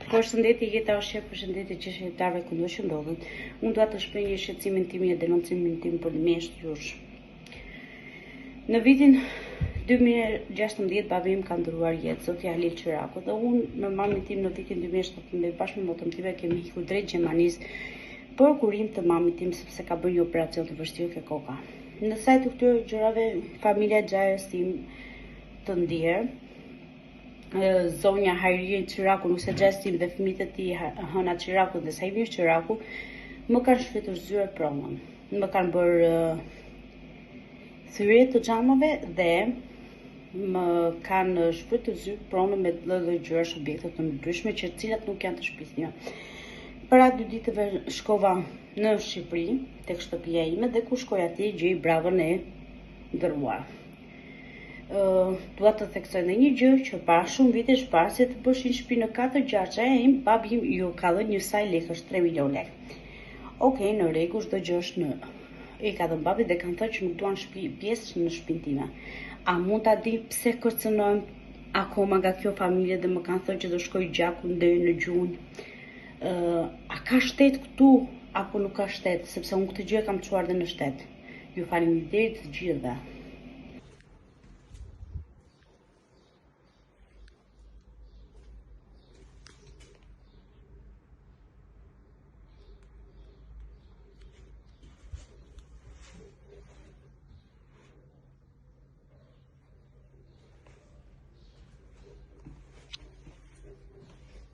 Përshëndetje Jeta Oshe, përshëndetje që shqiptarëve ku do që ndodhen. Unë dua të shpreh një shqetësimin tim e denoncimin tim për mesht jush. Në vitin 2016 babi im ka ndëruar jetë, zoti Halil Qiraku, dhe unë me mamin tim në vitin 2017 bashkë me motën time kemi ikur drejt Gjermanisë për kurim të mamit tim sepse ka bërë një operacion të vështirë ke koka. Në sajt të këtyre gjërave familja Xhajës tim të ndier, zonja Hajri Qiraku, nuse Xhajës tim dhe fëmijët e tij Hëna Qiraku dhe Sajmir Qiraku më kanë shfrytëzuar zyre pronën. Më kanë bërë thyrje të xhamave dhe më kanë shfrytëzuar pronën me lloj gjërash objekte të ndryshme që cilat nuk janë të shtëpisë një. Para 2 ditëve shkova në Shqipëri, tek shtëpia ime, dhe ku shkoj atje gjej bravën e ndëruar. Dua të theksoj në një gjë që para shumë vitesh parë se të bëshin shtëpi në 4 gjaxha e im, babi im ju ka dhënë një saj lekësh, 3 milion lekë. Okej, në rregull, çdo gjë është në. I ka dhënë babi dhe kanë thënë që nuk duan pjesë në shtëpinë time. A mund ta di pse kërcënojmë akoma nga kjo familje dhe më kanë thënë që do shkoj gjakun deri në gjunjë? A ka shtet këtu apo nuk ka shtet? Sepse unë këtë gjë kam çuar dhe në shtet. Ju faleminderit të gjithëve.